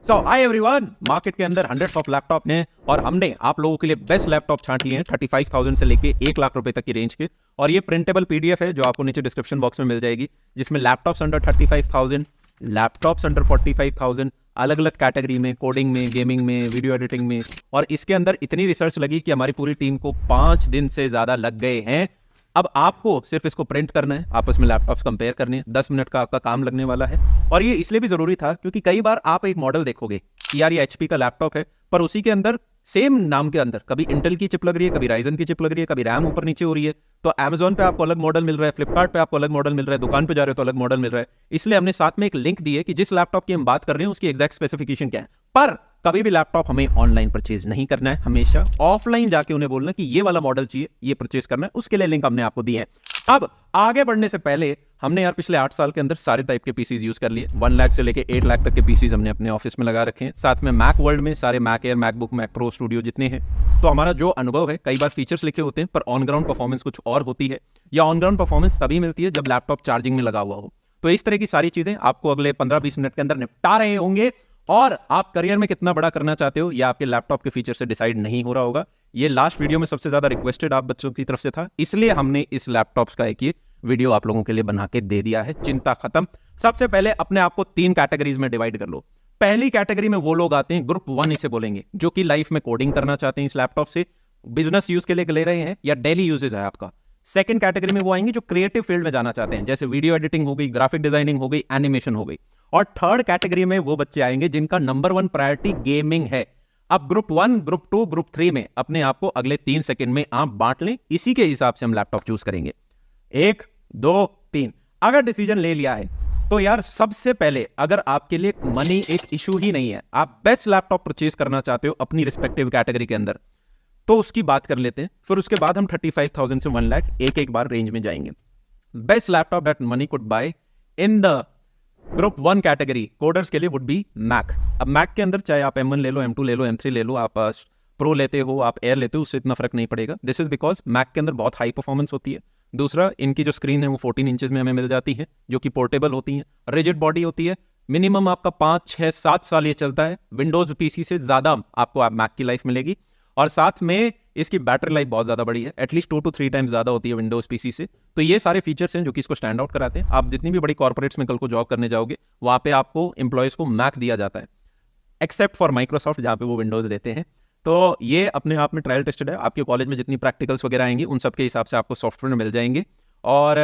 सो hi everyone, market के अंदर hundreds of laptop हैं और हमने आप लोगों के लिए बेस्ट लैपटॉप छांट लिए हैं 35,000 से लेके 1 लाख रुपए तक की रेंज के। और ये प्रिंटेबल पीडीएफ है जो आपको नीचे डिस्क्रिप्शन बॉक्स में मिल जाएगी, जिसमें लैपटॉप्स अंडर 35,000, लैपटॉप्स अंडर 45,000, अलग अलग कैटेगरी में, कोडिंग में, गेमिंग में, वीडियो एडिटिंग में। और इसके अंदर इतनी रिसर्च लगी कि हमारी पूरी टीम को 5 दिन से ज्यादा लग गए हैं। अब आपको सिर्फ इसको प्रिंट करना है, आपस में लैपटॉप्स कंपेयर करने हैं, 10 मिनट का आपका काम लगने वाला है। और ये इसलिए भी जरूरी था क्योंकि कई बार आप एक मॉडल देखोगे कि यार ये एचपी का लैपटॉप है, पर उसी के अंदर सेम नाम के अंदर कभी इंटेल की चिप लग रही है, कभी राइजन की चिप लग रही है, कभी रैम ऊपर नीचे हो रही है। तो अमेजोन पे आपको अलग मॉडल मिल रहा है, फ्लिपकार्ट पे आपको अलग मॉडल मिल रहा है, दुकान पे जा रहे हो तो अलग मॉडल मिल रहा है। इसलिए हमने साथ में एक लिंक दी है कि जिस लैपटॉप की हम बात कर रहे हैं उसकी एग्जैक्ट स्पेसिफिकेशन क्या है। पर कभी भी लैपटॉप हमें ऑनलाइन परचेज नहीं करना है, हमेशा ऑफलाइन जाके उन्हें बोलना कि ये वाला मॉडल चाहिए, ये परचेज करना है। उसके लिए लिंक हमने आपको दी है। अब आगे बढ़ने से पहले हमने यार पिछले 8 साल के अंदर सारे टाइप के पीसीज यूज कर लिए। 1 लाख से लेके 8 लाख तक के पीसीज हमने अपने ऑफिस में लगा रखे हैं। साथ में मैक वर्ल्ड में सारे Mac Air, MacBook, Mac Pro studio जितने हैं। तो हमारा जो अनुभव है, कई बार फीचर्स लिखे होते हैं पर ऑन ग्राउंड परफॉर्मेंस कुछ और होती है, या ऑन ग्राउंड परफॉर्मेंस तभी मिलती है जब लैपटॉप चार्जिंग में लगा हुआ हो। तो इस तरह की सारी चीजें आपको अगले 15-20 मिनट के अंदर निपटा रहे होंगे। और आप करियर में कितना बड़ा करना चाहते हो या आपके लैपटॉप के फीचर से डिसाइड नहीं हो रहा होगा। ये लास्ट वीडियो में सबसे ज्यादा रिक्वेस्टेड आप बच्चों की तरफ से था, इसलिए हमने इस लैपटॉप्स का एक ये वीडियो आप लोगों के लिए बना के दे दिया है। चिंता खत्म। सबसे पहले अपने आप को 3 कैटेगरीज में डिवाइड कर लो। पहली कैटेगरी में वो लोग आते हैं, ग्रुप 1 इसे बोलेंगे, जो कि लाइफ में कोडिंग करना चाहते हैं इस लैपटॉप से, बिजनेस यूज के लिए ले रहे हैं या डेली यूजेज है आपका। सेकंड कैटेगरी में वो आएंगे जो क्रिएटिव फील्ड में जाना चाहते हैं, जैसे वीडियो एडिटिंग हो गई, ग्राफिक डिजाइनिंग हो गई, एनिमेशन हो गई। और थर्ड कैटेगरी में वो बच्चे आएंगे जिनका नंबर 1 प्रायोरिटी गेमिंग है। अब ग्रुप 1, ग्रुप 2, ग्रुप 3 में अपने आप को अगले 3 सेकंड में आप बांट लें। इसी के हिसाब से हम लैपटॉप चूज करेंगे। 1, 2, 3 अगर डिसीजन ले लिया है तो यार सबसे पहले, अगर आपके लिए मनी एक इशू ही नहीं है, आप बेस्ट लैपटॉप परचेज करना चाहते हो अपनी रिस्पेक्टिव कैटेगरी के अंदर, तो उसकी बात कर लेते हैं। फिर उसके बाद हम 35,000 से 1 लाख एक बार रेंज में जाएंगे। Best laptop that money could bye in the group 1 category coders के लिए वुड बी मैक। अब मैक के अंदर चाहे आप M1 ले लो, M2 ले लो, M3 ले लो, आप प्रो लेते हो, आप एयर लेते हो, उससे इतना फर्क नहीं पड़ेगा। दिस इज बिकॉज मैक के अंदर बहुत हाई परफॉर्मेंस होती है। दूसरा, इनकी जो स्क्रीन है वो 14 इंचेस में हमें मिल जाती है, जो कि पोर्टेबल होती है, रिजिड बॉडी होती है। मिनिमम आपका 5, 6, 7 साल ये चलता है। विंडोज पीसी से ज्यादा आपको आप मैक की लाइफ मिलेगी। और साथ में इसकी बैटरी लाइफ बहुत ज्यादा बड़ी है, एटलीस्ट 2 to 3 टाइम्स ज्यादा होती है विंडोज पीसी से। तो ये सारे फीचर्स हैं जो कि इसको स्टैंड आउट कराते हैं। आप जितनी भी बड़ी कॉर्पोरेट्स में कल को जॉब करने जाओगे, वहां पे आपको एम्प्लॉयज को मैक दिया जाता है, एक्सेप्ट फॉर माइक्रोसॉफ्ट जहां पे वो विंडोज देते हैं। तो ये अपने आप में ट्रायल टेस्टेड है। आपके कॉलेज में जितनी प्रैक्टिकल्स वगैरह आएंगी उन सब के हिसाब से आपको सॉफ्टवेयर मिल जाएंगे और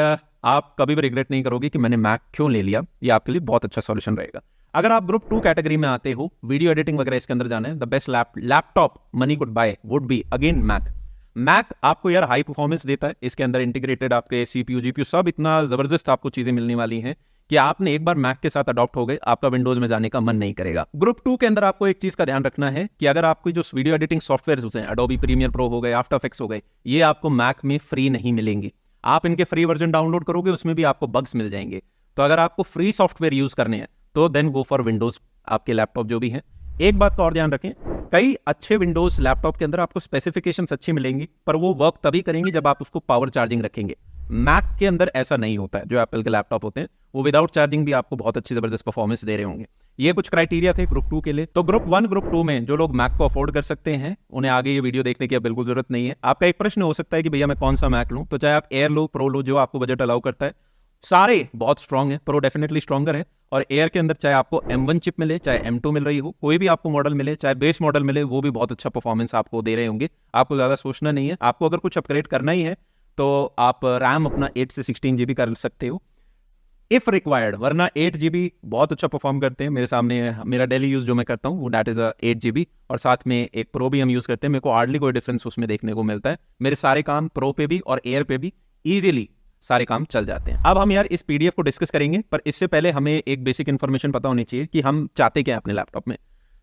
आप कभी भी रिग्रेट नहीं करोगे कि मैंने मैक क्यों ले लिया। ये आपके लिए बहुत अच्छा सॉल्यूशन रहेगा। अगर आप ग्रुप 2 कैटेगरी में आते हो, वीडियो एडिटिंग वगैरह इसके अंदर जाना है, the best laptop money could buy would be again Mac. Mac आपको यार हाई परफॉर्मेंस देता है, इसके अंदर इंटीग्रेटेड आपके CPU, GPU सब इतना जबरदस्त आपको चीजें मिलने वाली हैं कि आपने एक बार मैक के साथ अडॉप्ट हो गए, आपका विंडोज में जाने का मन नहीं करेगा। ग्रुप 2 के अंदर आपको एक चीज का ध्यान रखना है कि अगर आपको जो वीडियो एडिटिंग सॉफ्टवेयर हैं, एडोबी प्रीमियर प्रो हो गए, आफ्टर इफेक्ट्स हो गए, ये आपको मैक में फ्री नहीं मिलेंगे। आप इनके फ्री वर्जन डाउनलोड करोगे, उसमें भी आपको बग्स मिल जाएंगे। तो अगर आपको फ्री सॉफ्टवेयर यूज करने हैं तो देन गो फॉर विंडोज, आपके लैपटॉप जो भी हैं। एक बात का और ध्यान रखें, कई अच्छे विंडोज लैपटॉप के अंदर आपको स्पेसिफिकेशंस अच्छी मिलेंगी, पर वो वर्क तभी करेंगी जब आप उसको पावर चार्जिंग रखेंगे। मैक के अंदर ऐसा नहीं होता है। जो एप्पल के लैपटॉप होते हैं वो विदाउट चार्जिंग भी आपको बहुत अच्छी जबरदस्त परफॉर्मेंस दे रहे होंगे। ये कुछ क्राइटेरिया थे ग्रुप 2 के लिए। तो ग्रुप 1, ग्रुप 2 में जो लोग मैक को अफोर्ड कर सकते हैं, उन्हें आगे ये वीडियो देखने की अब बिल्कुल जरूरत नहीं है। आपका एक प्रश्न हो सकता है कि भैया मैं कौन सा मैक लूं, तो चाहे आप एयर लो, प्रो लो, जो आपको बजट अलाउ करता है, सारे बहुत स्ट्रांग है। प्रो डेफिनेटली स्ट्रॉन्गर है। और एयर के अंदर चाहे आपको M1 चिप मिले, चाहे M2 मिल रही हो, कोई भी आपको मॉडल मिले, चाहे बेस मॉडल मिले, वो भी बहुत अच्छा परफॉर्मेंस आपको दे रहे होंगे। आपको ज्यादा सोचना नहीं है। आपको अगर कुछ अपग्रेड करना ही है तो आप रैम अपना 8 से 16 GB कर सकते हो इफ रिक्वायर्ड, वरना 8 GB बहुत अच्छा परफॉर्म करते हैं। मेरे सामने मेरा डेली यूज जो मैं करता हूँ वो दैट इज 8 GB, और साथ में एक प्रो भी हम यूज करते हैं। मेरे को हार्डली कोई डिफरेंस उसमें देखने को मिलता है। मेरे सारे काम प्रो पे भी और एयर पे भी इजीली सारे काम चल जाते हैं। अब हम यार इस पीडीएफ को डिस्कस करेंगे, पर इससे पहले हमें एक बेसिक इन्फॉर्मेशन पता होनी चाहिए कि हम चाहते क्या हैं अपने लैपटॉप में।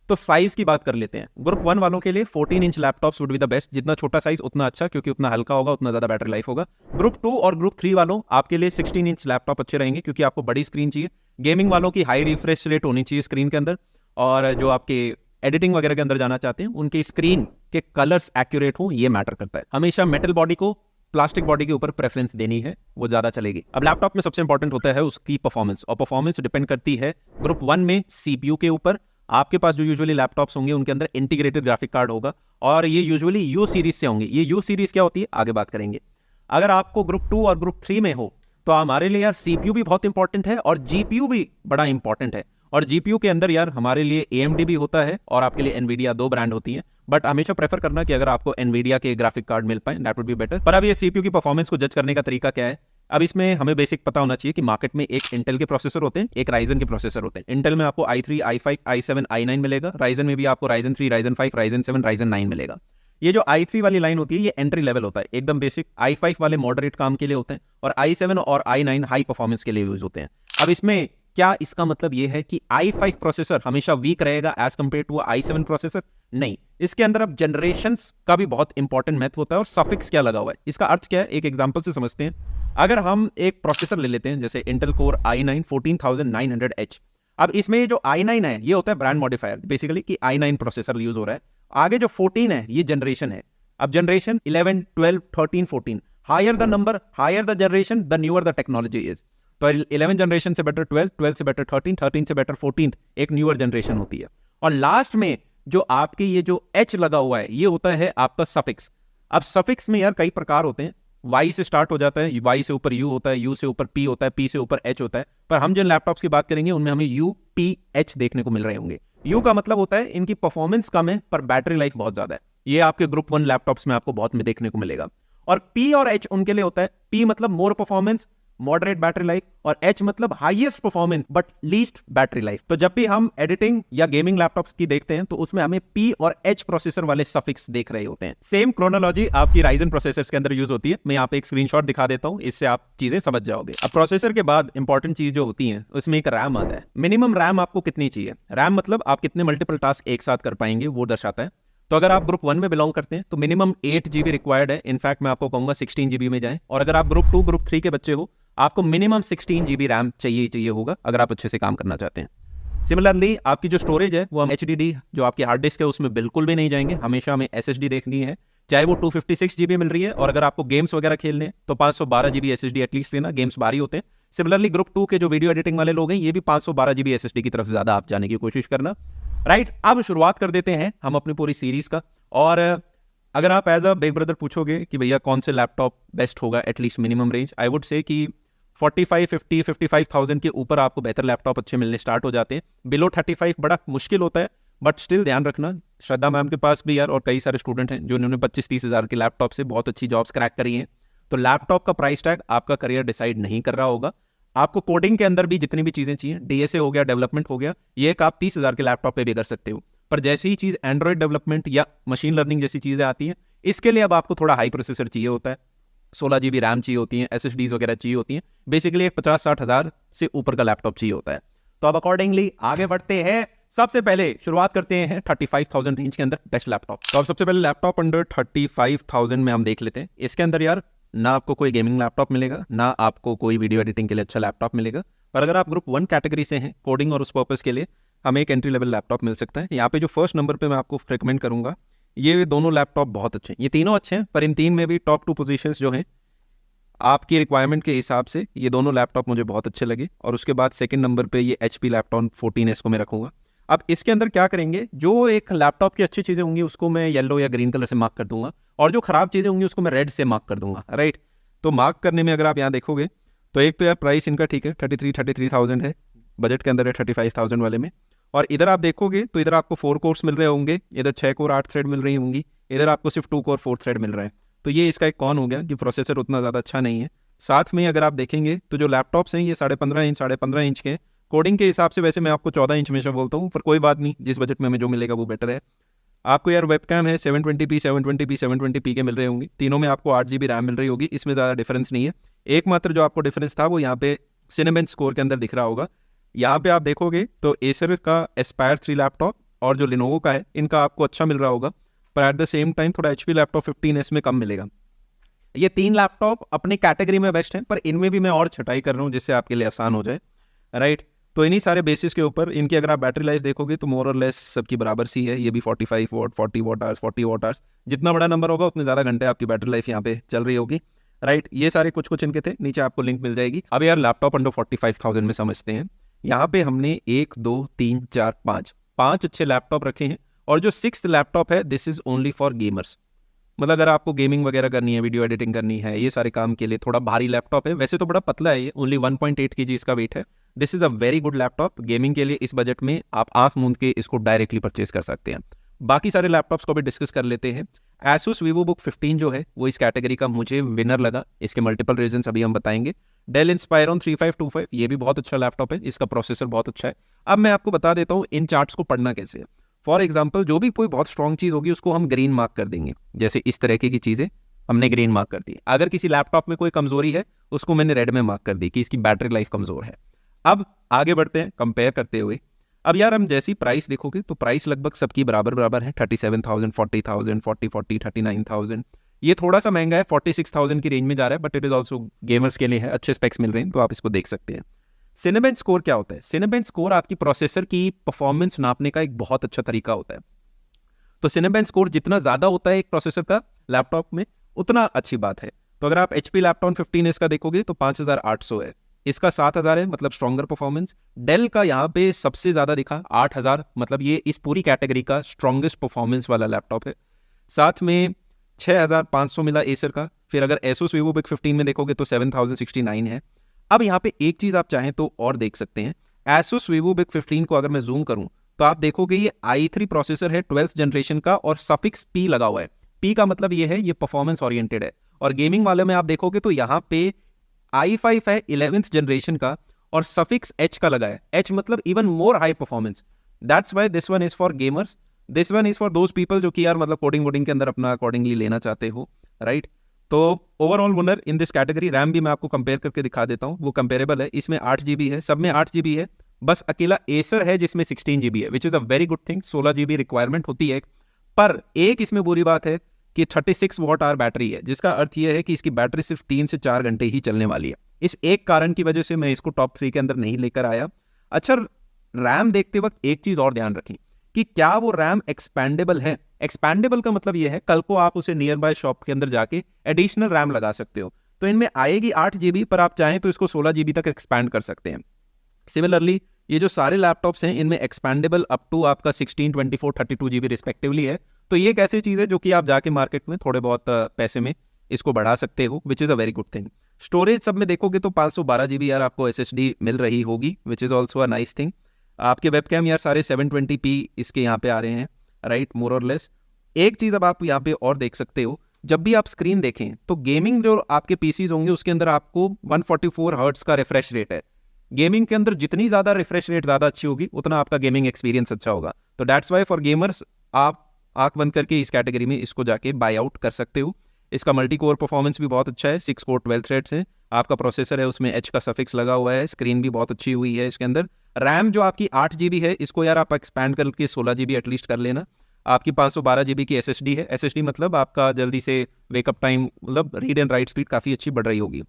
तो साइज की बात कर लेते हैं। ग्रुप 1 वालों के लिए 14 inch laptops would be the best. जितना छोटा साइज उतना अच्छा, क्योंकि उतना हल्का होगा, उतना ज्यादा बैटरी लाइफ होगा। ग्रुप 2 और ग्रुप 3 वालों आपके लिए 16 इंच लैपटॉप अच्छे रहेंगे, क्योंकि आपको बड़ी स्क्रीन चाहिए। गेमिंग वालों की हाई रिफ्रेश रेट होनी चाहिए स्क्रीन के अंदर, और जो आपके एडिटिंग वगैरह के अंदर जाना चाहते हैं उनकी स्क्रीन के कलर्स एक्यूरेट हो, ये मैटर करता है। हमेशा मेटल बॉडी को प्लास्टिक बॉडी के ऊपर प्रेफरेंस देनी है, वो ज्यादा चलेगी। अब लैपटॉप में सबसे इंपॉर्टेंट होता है उसकी परफॉर्मेंस, और परफॉर्मेंस डिपेंड करती है ग्रुप 1 में CPU के ऊपर, आपके पास जो यूजुअली लैपटॉप्स होंगे उनके अंदर इंटीग्रेटेड ग्राफिक कार्ड होगा और ये यूजुअली यू सीरीज से होंगे। ये यू सीरीज क्या होती है आगे बात करेंगे। अगर आपको ग्रुप 2 और ग्रुप 3 में हो तो हमारे लिए यार सीपीयू भी बहुत इंपॉर्टेंट है और जीपीयू भी बड़ा इंपॉर्टेंट है। और जीपीयू के अंदर यार हमारे लिए AMD भी होता है और आपके लिए एनवीडिया, 2 ब्रांड होती हैं। बट हमेशा प्रेफर करना कि अगर आपको एनवीडिया के ग्राफिक कार्ड मिल पाए दैट वुड बी बेटर। पर अब ये सीपीयू की परफॉर्मेंस को जज करने का तरीका क्या है, अब इसमें हमें बेसिक पता होना चाहिए कि मार्केट में एक इंटेल के प्रोसेसर होते हैं, एक राइजन के प्रोसेसर होते हैं। इंटेल में आपको i3, i5, i7, i9 मिलेगा। राइजन में भी आपको राइजन 3, राइजन 5, राइजन 7, राइजन 9 मिलेगा। ये जो i3 वाली लाइन होती है ये एंट्री लेवल होता है, एकदम बेसिक। i5 वाले मॉडरेट काम के लिए होते हैं और i7 और i9 हाई परफॉर्मेंस के लिए यूज होते हैं। अब इसमें क्या इसका मतलब ये है कि i5 प्रोसेसर हमेशा वीक रहेगा as compare to i7 processor? नहीं, इसके अंदर अब जनरेशंस का भी बहुत इंपॉर्टेंट महत्व होता है। और सफिक्स क्या लगा हुआ है, इसका अर्थ क्या है, एक एग्जांपल से समझते हैं। अगर हम एक प्रोसेसर ले लेते हैं जैसे इंटेल कोर i9 14900H। अब इसमें जो i9 है ये होता है ब्रांड मॉडिफायर, बेसिकली कि i9 प्रोसेसर यूज हो रहा है। आगे जो 14 है ये जनरेशन है। अब generation 11, 12, 13, 14, higher the number, higher the generation, the newer the technology is. तो 11 जनरेशन से बेटर 12, 12 से बेटर 13, 13 से बेटर 14 एक न्यूअर जनरेशन होती है। और लास्ट में जो आपके ये जो H लगा हुआ है ये होता है आपका सफिक्स। अब सफिक्स में यार कई प्रकार होते हैं, Y से स्टार्ट हो जाता है, Y से ऊपर U होता है, U से ऊपर P होता है, P से ऊपर H होता है। पर हम जिन लैपटॉप्स की बात करेंगे उनमें हमें UPH देखने को मिल रहे होंगे। U का मतलब होता है इनकी परफॉर्मेंस कम है पर बैटरी लाइफ बहुत ज्यादा है। ये आपके ग्रुप 1 लैपटॉप्स में आपको बहुत में देखने को मिलेगा। और P और H उनके लिए होता है, P मतलब मोर परफॉर्मेंस, मॉडरेट बैटरी लाइफ, और H मतलब highest performance but least battery life. तो जब भी हम एडिटिंग या गेमिंग लैपटॉप्स की देखते हैं तो उसमें हमें P और H प्रोसेसर वाले सफिक्स देख रहे होते हैं। सेम क्रोनोलॉजी आपकी राइजन प्रोसेसर्स के अंदर यूज होती है। मैं यहाँ पे एक स्क्रीनशॉट दिखा देता हूँ, इससे आप चीजें समझ जाओगे। अब प्रोसेसर के बाद इंपॉर्टेंट चीज जो होती है उसमें एक रैम आता है। मिनिमम रैम आपको कितनी चाहिए? रैम मतलब आप कितने मल्टीपल टास्क एक साथ कर पाएंगे वो दर्शाता है। तो अगर आप ग्रुप 1 में बिलोंग करते हैं तो मिनिमम 8 GB रिक्वायर्ड है। इनफैक्ट मैं आपको कहूंगा 16 GB में जाएं। और अगर आप ग्रुप 2, ग्रुप 3 के बच्चे हो आपको मिनिमम 16 GB रैम चाहिए होगा अगर आप अच्छे से काम करना चाहते हैं। सिमिलरली आपकी जो स्टोरेज है वो हम HDD जो आपकी हार्ड डिस्क है उसमें बिल्कुल भी नहीं जाएंगे, हमेशा हमें SSD देखनी है, चाहे वो 256 GB मिल रही है। और अगर आपको गेम्स वगैरह खेलने तो 512 GB SSD एटलीस्ट लेना, गेम्स बारी होते हैं। सिमिलरली ग्रुप 2 के जो वीडियो एडिटिंग वाले लोग हैं ये भी 512 GB SSD की तरफ ज्यादा आप जाने की कोशिश करना। राइट, अब शुरुआत कर देते हैं हम अपनी पूरी सीरीज का। और अगर आप एज अ बिग ब्रदर पूछोगे कि भैया कौन से लैपटॉप बेस्ट होगा at least minimum range, I would say कि 45, 50, 55,000 के ऊपर आपको बेहतर लैपटॉप अच्छे मिलने स्टार्ट हो जाते हैं। बिलो 35 बड़ा मुश्किल होता है, बट स्टिल ध्यान रखना श्रद्धा मैम के पास भी यार और कई सारे स्टूडेंट हैं जो इन्होंने 25-30 हज़ार के लैपटॉप से बहुत अच्छी जॉब्स क्रैक करी हैं। तो लैपटॉप का प्राइस टैग आपका करियर डिसाइड नहीं कर रहा होगा। आपको कोडिंग के अंदर भी जितनी भी चीजें चाहिए, DSA हो गया, डेवलपमेंट हो गया, ये एक आप 30,000 के लैपटॉप पे भी कर सकते हो। पर जैसी ही चीज एंड्रॉइड डेवलपमेंट या मशीन लर्निंग जैसी चीजें आती हैं, इसके लिए अब आपको थोड़ा हाई प्रोसेसर चाहिए होता है, 16 GB रैम चाहिए होती है, SSDs वगैरह चाहिए होती हैं। बेसिकली एक 50-60 हज़ार से ऊपर का लैपटॉप चाहिए होता है। तो अब अकॉर्डिंगली आगे बढ़ते हैं। सबसे पहले शुरुआत करते हैं 35,000 रेंज के अंदर बेस्ट लैपटॉप। तो अब सबसे पहले लैपटॉप अंडर 35,000 में हम देख लेते हैं। इसके अंदर यार ना आपको कोई गेमिंग लैपटॉप मिलेगा, ना आपको कोई वीडियो एडिटिंग के लिए अच्छा लैपटॉप मिलेगा। पर अगर आप ग्रुप 1 कैटेगरी से हैं कोडिंग और उस पर्पस के लिए, हमें एक एंट्री लेवल लैपटॉप मिल सकता है। यहाँ पे जो फर्स्ट नंबर पे मैं आपको रिकमेंड करूंगा, ये दोनों लैपटॉप बहुत अच्छे हैं। ये तीनों अच्छे हैं पर इन तीन में भी टॉप 2 पोजीशंस जो हैं आपकी रिक्वायरमेंट के हिसाब से ये दोनों लैपटॉप मुझे बहुत अच्छे लगे। और उसके बाद सेकंड नंबर पे ये HP लैपटॉप 14S को मैं रखूंगा। अब इसके अंदर क्या करेंगे, जो एक लैपटॉप की अच्छी चीज़ें होंगी उसको मैं येलो या ग्रीन कलर से मार्क कर दूंगा और जो खराब चीज़ें होंगी उसको मैं रेड से मार्क कर दूंगा। राइट, तो मार्क करने में अगर आप यहाँ देखोगे तो एक तो यार प्राइस इनका ठीक है, 33,000 है, बजट के अंदर है 35,000 वाले में। और इधर आप देखोगे तो इधर आपको 4 कोर्स मिल रहे होंगे, इधर 6 कोर 8 थ्रेड मिल रही होंगी, इधर आपको सिर्फ 2 कोर 4 थ्रेड मिल रहा है। तो ये इसका एक कौन हो गया कि प्रोसेसर उतना ज़्यादा अच्छा नहीं है। साथ में अगर आप देखेंगे तो जो लैपटॉप्स हैं ये 15.5 इंच के, कोडिंग के हिसाब से वैसे मैं आपको 14 इंच हमेशा बोलता हूँ, पर कोई बात नहीं, जिस बजट में हमें जो मिलेगा वो बेटर है। आपको यार वेबकैम है 720p 720p 720p के मिल रहे होंगे, तीनों में आपको 8 GB रैम मिल रही होगी, इसमें ज़्यादा डिफरेंस नहीं है। एकमात्र जो आपको डिफरेंस था वो यहाँ पे सिनेमेंस स्कोर के अंदर दिख रहा होगा। यहाँ पे आप देखोगे तो एसर का एस्पायर 3 लैपटॉप और जो लिनोवो का है इनका आपको अच्छा मिल रहा होगा, पर एट द सेम टाइम थोड़ा HP लैपटॉप 15S में कम मिलेगा। ये 3 लैपटॉप अपनी कैटेगरी में बेस्ट हैं, पर इनमें भी मैं और छटाई कर रहा हूँ जिससे आपके लिए आसान हो जाए। राइट, तो इन्हीं सारे बेसिस के ऊपर इनकी अगर आप बैटरी लाइफ देखोगे तो मोर और लेस सबकी बराबर सी है। ये भी 45 what, 40 what hours, 40 what hours, जितना बड़ा नंबर होगा उतने ज़्यादा घंटे आपकी बैटरी लाइफ यहाँ पे चल रही होगी। राइट, ये सारे कुछ इनके थे, नीचे आपको लिंक मिल जाएगी। अब यार लैपटॉप अंडर 45,000 में समझते हैं। यहाँ पे हमने 1, 2, 3, 4, 5 अच्छे लैपटॉप रखे हैं, और जो 6th लैपटॉप है this is only for gamers. मतलब अगर आपको गेमिंग वगैरह करनी है, वीडियो एडिटिंग करनी है, ये सारे काम के लिए थोड़ा भारी लैपटॉप है। वैसे तो बड़ा पतला है ये, ओनली 1.8 kg इसका वेट है। This is a very good laptop gaming के लिए। इस बजट में आप आंख मूंद के इसको डायरेक्टली परचेज कर सकते हैं। बाकी सारे लैपटॉप्स को भी डिस्कस कर लेते हैं। Asus VivoBook 15 जो है वो इस कैटेगरी का मुझे विनर लगा। इसके मल्टीपल रीजंस अभी हम बताएंगे। Dell Inspiron 3525 ये भी बहुत अच्छा लैपटॉप है, इसका प्रोसेसर बहुत अच्छा है। अब मैं आपको बता देता हूँ इन चार्ट्स को पढ़ना कैसे है। फॉर एग्जाम्पल जो भी कोई बहुत स्ट्रॉन्ग चीज़ होगी उसको हम ग्रीन मार्क कर देंगे, जैसे इस तरह की चीज़ें हमने ग्रीन मार्क कर दी। अगर किसी लैपटॉप में कोई कमजोरी है उसको मैंने रेड में मार्क कर दी कि इसकी बैटरी लाइफ कमजोर है। अब आगे बढ़ते हैं कंपेयर करते हुए। अब यार हम जैसी प्राइस देखोगे तो प्राइस लगभग सबकी बराबर है। 37,000, 40,000, 40, 39,000। ये थोड़ा सा महंगा है, 46,000 की रेंज में जा रहा है, but it is also gamers के लिए है, अच्छे स्पेक्स मिल रहे हैं तो आप इसको देख सकते हैं। सिनेबेंच स्कोर क्या होता है? सिनेबेंच स्कोर आपकी प्रोसेसर की परफॉर्मेंस नापने का एक बहुत अच्छा तरीका होता है। तो सिनेबेंच स्कोर जितना ज्यादा होता है एक प्रोसेसर का लैपटॉप में उतना अच्छी बात है। तो अगर आप HP लैपटॉप 15 इसका देखोगे तो 5,800 है, इसका 7,000 है, मतलब स्ट्रॉन्गर परफॉर्मेंस। डेल का यहाँ पे सबसे ज्यादा दिखा 8,000, मतलब ये इस पूरी कैटेगरी का स्ट्रॉन्गेस्ट परफॉर्मेंस वाला लैपटॉप है। साथ में 6,500 मिला एसर का। फिर अगर Asus VivoBook 15 में देखोगे तो 7,069 है। अब यहाँ पे एक चीज आप चाहें तो और देख सकते हैं। Asus VivoBook 15 को अगर मैं जूम करूं तो आप देखोगे ये i3 प्रोसेसर है 12th जनरेशन का, और सफिक्स P लगा हुआ है। P का मतलब ये है ये परफॉर्मेंस ओरिएंटेड है। और गेमिंग वाले में आप देखोगे तो यहाँ पे i5 है 11th जनरेशन का, और सफिक्स H का लगा है। H मतलब even more high performance. That's why this one is for gamers, this one is for those people जो कि यार मतलब कोडिंग वोडिंग के अंदर अपना अकॉर्डिंगली लेना चाहते हो, राइट। तो overall winner in this category. RAM भी मैं आपको कंपेयर करके दिखा देता हूँ, वो कंपेरेबल है। इसमें 8 GB है, सब में 8 GB है। बस अकेला एसर है जिसमें 16 GB है, which is a very good thing. 16 GB requirement होती है, पर एक इसमें बुरी बात है कि 36 वॉट आवर बैटरी है, जिसका अर्थ यह है कि इसकी बैटरी सिर्फ 3 से 4 घंटे ही चलने वाली है। इस एक कारण की वजह से मैं इसको टॉप 3 के अंदर नहीं लेकर आया। अच्छा, रैम देखते वक्त एक चीज और ध्यान रखें कि क्या वो रैम एक्सपैंडेबल है। एक्सपैंडेबल का मतलब यह है कल को आप उसे नियर बाय शॉप के अंदर जाके एडिशनल रैम लगा सकते हो। तो इनमें आएगी 8 GB, पर आप चाहें तो इसको 16 GB तक एक्सपैंड कर सकते हैं। सिमिलरली ये जो सारे लैपटॉप्स हैं इनमें एक्सपैंडेबल अप टू आपका 16, 24, 32 GB रिस्पेक्टिवली है। तो ये एक ऐसी चीज है जो कि आप जाके मार्केट में थोड़े बहुत पैसे में इसको बढ़ा सकते हो, which is a very good thing. Storage सब में देखोगे तो 512 GB यार आपको SSD मिल रही होगी, which is also a nice thing. आपके वेबकैम यार सारे 720p इसके यहाँ पे आ रहे हैं, राइट, मोर और लेस। एक चीज अब आप यहाँ पे और देख सकते हो, जब भी आप स्क्रीन देखें तो गेमिंग जो आपके पीसीज होंगे उसके अंदर आपको 144 हर्ट्ज का रिफ्रेश रेट है। गेमिंग के अंदर जितनी ज्यादा रिफ्रेश रेट ज्यादा अच्छी होगी उतना आपका गेमिंग एक्सपीरियंस अच्छा होगा। तो दैट्स वाई फॉर गेमर्स आप आंख बंद करके इस कैटेगरी में इसको जाके बाय आउट कर सकते हो। इसका मल्टी कोर परफॉर्मेंस भी बहुत अच्छा है, 6 कोर 12 थ्रेड्स हैं। आपका प्रोसेसर है उसमें H का सफिक्स लगा हुआ है, स्क्रीन भी बहुत अच्छी हुई है इसके अंदर। रैम जो आपकी 8 GB है इसको यार आप एक्सपैंड करके 16 GB एटलीस्ट कर लेना। आपकी 512 GB की SSD है। SSD मतलब आपका जल्दी से वेकअप टाइम, मतलब रीड एंड राइट स्पीड काफ़ी अच्छी बढ़ रही होगी।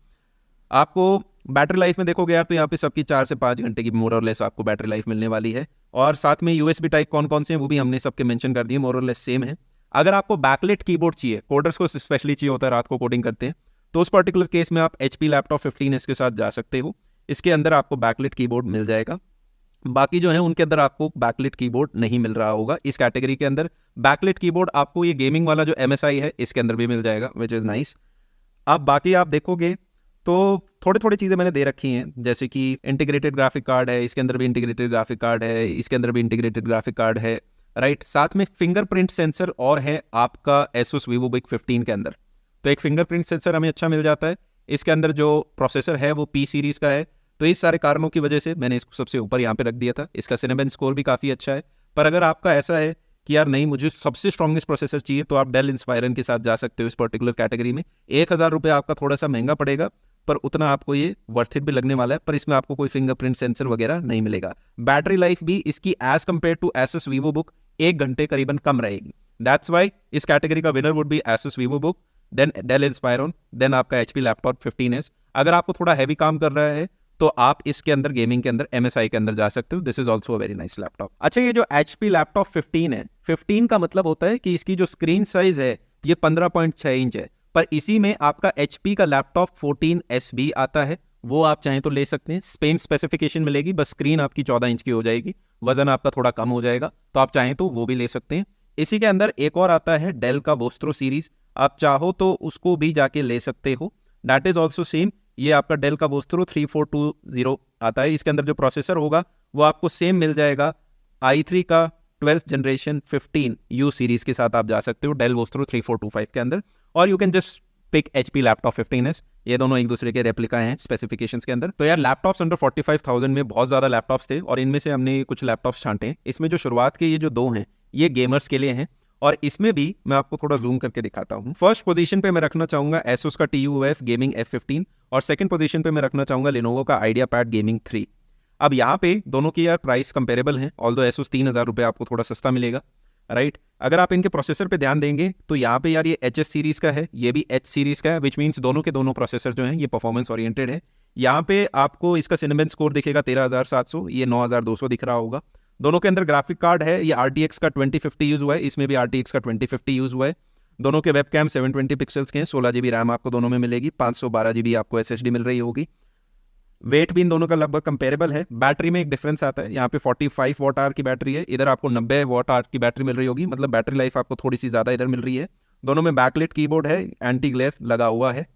आपको बैटरी लाइफ में देखोगे यार तो यहाँ पे सबकी 4 से 5 घंटे की मोर और लेस आपको बैटरी लाइफ मिलने वाली है। और साथ में USB टाइप कौन कौन से हैं वो भी हमने सबके मेंशन कर दिए, मोर और लेस सेम है। अगर आपको बैकलिट कीबोर्ड चाहिए, कोडर्स को स्पेशली चाहिए होता है, रात को कोडिंग करते हैं, तो उस पर्टिकुलर केस में आप HP लैपटॉप 15 के साथ जा सकते हो। इसके अंदर आपको बैकलिट कीबोर्ड मिल जाएगा। बाकी जो है उनके अंदर आपको बैकलिट कीबोर्ड नहीं मिल रहा होगा। इस कैटेगरी के अंदर बैकलिट कीबोर्ड आपको ये गेमिंग वाला जो MSI है इसके अंदर भी मिल जाएगा, विच इज़ नाइस। अब बाकी आप देखोगे तो थोड़ी थोड़ी चीज़ें मैंने दे रखी हैं, जैसे कि इंटीग्रेटेड ग्राफिक कार्ड है, इसके अंदर भी इंटीग्रेटेड ग्राफिक कार्ड है, इसके अंदर भी इंटीग्रेटेड ग्राफिक कार्ड है, राइट। साथ में फिंगरप्रिंट सेंसर और है आपका Asus VivoBook 15 के अंदर। तो एक फिंगरप्रिंट सेंसर हमें अच्छा मिल जाता है। इसके अंदर जो प्रोसेसर है वो P सीरीज़ का है। तो इस सारे कारणों की वजह से मैंने इसको सबसे ऊपर यहाँ पे रख दिया था। इसका सिनेबेंच स्कोर भी काफ़ी अच्छा है। पर अगर आपका ऐसा है कि यार नहीं मुझे सबसे स्ट्रॉन्गेस्ट प्रोसेसर चाहिए तो आप डेल इंस्पायरन के साथ जा सकते हो इस पर्टिकुलर कैटेगरी में। 1,000 रुपये आपका थोड़ा सा महंगा पड़ेगा, पर उतना आपको ये वर्थ इट भी लगने वाला है। पर इसमें आपको कोई फिंगरप्रिंट सेंसर वगैरह नहीं मिलेगा। बैटरी लाइफ भी इसकी as compare to Asus VivoBook 1 घंटे करीबन कम रहेगी। दैट्स वाई इस कैटेगरी का winner would be Asus VivoBook, then Dell Inspiron, then आपका HP लैपटॉप 15s। अगर आपको थोड़ा हैवी काम कर रहा है तो आप इसके अंदर गेमिंग के अंदर MSI के अंदर जा सकते हो। This is also a very nice laptop. अच्छा, ये जो HP लैपटॉप 15 है, 15 का मतलब होता है कि इसकी जो स्क्रीन साइज है ये 15.6 इंच है। पर इसी में आपका HP का लैपटॉप 14S भी आता है, वो आप चाहें तो ले सकते हैं। सेम स्पेसिफिकेशन मिलेगी, बस स्क्रीन आपकी 14 इंच की हो जाएगी। वजन आपका थोड़ा कम हो जाएगा, तो आप चाहें तो वो भी ले सकते हैं। इसी के अंदर एक और आता है डेल का बोस्ट्रो सीरीज, आप चाहो तो उसको भी जाके ले सकते हो, दैट इज ऑल्सो सेम। ये आपका डेल का बोस्ट्रो 3420 आता है। इसके अंदर जो प्रोसेसर होगा वो आपको सेम मिल जाएगा i3 का 12th जनरेशन 15U सीरीज के साथ आप जा सकते हो डेल बोस्ट्रो 3425 के अंदर, और you can just pick HP laptop 15S। ये दोनों एक दूसरे के रेप्लिका हैं स्पेसिफिकेशंस के अंदर। तो यार लैपटॉप्स अंडर 45,000 में बहुत ज़्यादा लैपटॉप्स थे, और इनमें से हमने कुछ लैपटॉप्स छांटे हैं। इसमें जो शुरुआत के ये जो दो हैं ये गेमर्स के लिए हैं, और इसमें भी मैं आपको थोड़ा जूम करके दिखाता हूँ। फर्स्ट पोजीशन पे मैं रखना चाहूँगा एसोस का TUF गेमिंग F15, और सेकंड पोजीशन पे मैं रखना चाहूँगा लेनोवो का आइडियापैड गेमिंग 3। अब यहाँ पे दोनों की यार प्राइस कंपेरेबल है, ऑल्दो एसोस 3,000 रुपये आपको थोड़ा सस्ता मिलेगा, राइट। अगर आप इनके प्रोसेसर पे ध्यान देंगे तो यहाँ पे यार ये HS सीरीज का है, ये भी H सीरीज का है, विच मीन्स दोनों के दोनों प्रोसेसर जो हैं ये परफॉर्मेंस ओरिएंटेड है। यहाँ पे आपको इसका सिनेमन स्कोर दिखेगा 13,700, ये 9,200 दिख रहा होगा। दोनों के अंदर ग्राफिक कार्ड है, ये RTX का 2050 यूज हुआ है, इसमें भी RTX का 2050 यूज हुआ है। दोनों के वेबकैम 720 पिक्सल्स के हैं, 16 GB रैम आपको दोनों में मिलेगी, 512 GB आपको SSD मिल रही होगी। वेट भी इन दोनों का लगभग कंपेरेबल है। बैटरी में एक डिफरेंस आता है, यहाँ पे 45 वॉट आवर की बैटरी है, इधर आपको 90 वॉट आवर की बैटरी मिल रही होगी, मतलब बैटरी लाइफ आपको थोड़ी सी ज़्यादा इधर मिल रही है। दोनों में बैकलिट कीबोर्ड है, एंटी ग्लेयर लगा हुआ है।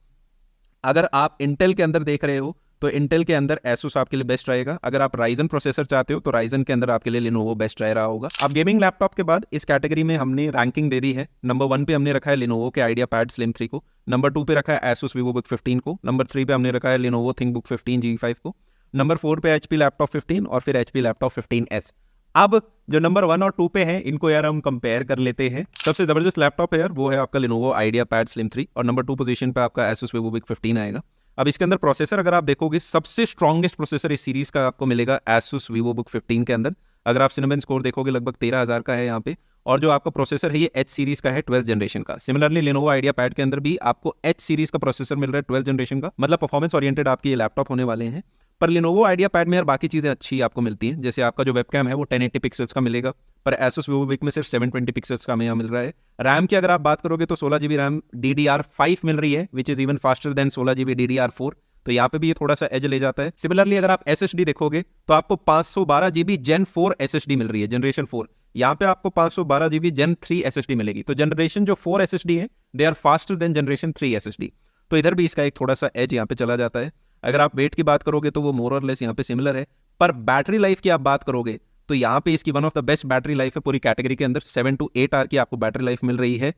अगर आप इंटेल के अंदर देख रहे हो तो इंटेल के अंदर एसोस आपके लिए बेस्ट रहेगा। अगर आप राइजन प्रोसेसर चाहते हो तो राइजन के अंदर आपके लिए लिनोवो बेस्ट रह रहा होगा। अब गेमिंग लैपटॉप के बाद इस कैटेगरी में हमने रैंकिंग दे दी है। नंबर 1 पे हमने रखा है लिनोवो के आइडियापैड स्लिम 3 को, नंबर 2 पे रखा है एसोस वीवोबुक 15 को, नंबर 3 पे हमने रखा है लिनोवो थिंकबुक 15 G5 को, नंबर 4 पे HP लैपटॉप 15 और फिर HP लैपटॉप 15S। अब जो नंबर 1 और 2 पे हैं इनको यार हम कंपेयर कर लेते हैं। सबसे जबरदस्त लैपटॉप है यार वो है आपका लिनोवो आइडियापैड स्लिम 3, और नंबर 2 पोजीशन पे आपका एसोस वीवोबुक 15 आएगा। अब इसके अंदर प्रोसेसर अगर आप देखोगे सबसे स्ट्रॉन्गेस्ट प्रोसेसर इस सीरीज का आपको मिलेगा एसुस वीवोबुक 15 के अंदर। अगर आप सिनेमन स्कोर देखोगे लगभग 13,000 का है यहाँ पे, और जो आपका प्रोसेसर है ये H सीरीज का है 12th जनरेशन का। सिमिलरली लेनोवो आइडियापैड के अंदर भी आपको H सीरीज का प्रोसेसर मिल रहा है 12th जनरेशन का, मतलब परफॉर्मेंस ओरिएंटेड आपके ये लैपटॉप होने वाले हैं। पर लिनोवो आइडियापैड में यार बाकी चीज़ें अच्छी आपको मिलती हैं, जैसे आपका जो वेबकैम है वो 1080 पिक्सल्स का मिलेगा, पर एसोस वीवोबुक में सिर्फ 720 पिक्सल्स का हमें यहाँ मिल रहा है। रैम की अगर आप बात करोगे तो 16 GB रैम DDR5 मिल रही है, which is even faster than 16 GB DDR4, तो यहाँ पे भी ये थोड़ा सा एज ले जाता है। सिमिलरली अगर आप SSD देखोगे तो आपको 512 GB Gen 4 SSD मिल रही है, जनरेशन 4। यहाँ पे आपको 512 GB Gen 3 SSD मिलेगी, तो जनरेशन जो 4 SSD है they are faster than generation 3 SSD, तो इधर भी इसका एक थोड़ा सा एज यहाँ पे चला जाता है। अगर आप वेट की बात करोगे तो वो मोर और लेस यहाँ पे सिमिलर है, पर बैटरी लाइफ की आप बात करोगे तो यहाँ पे इसकी one of the best battery life है पूरी कैटेगरी के अंदर। 7 to 8 आवर की आपको बैटरी लाइफ मिल रही है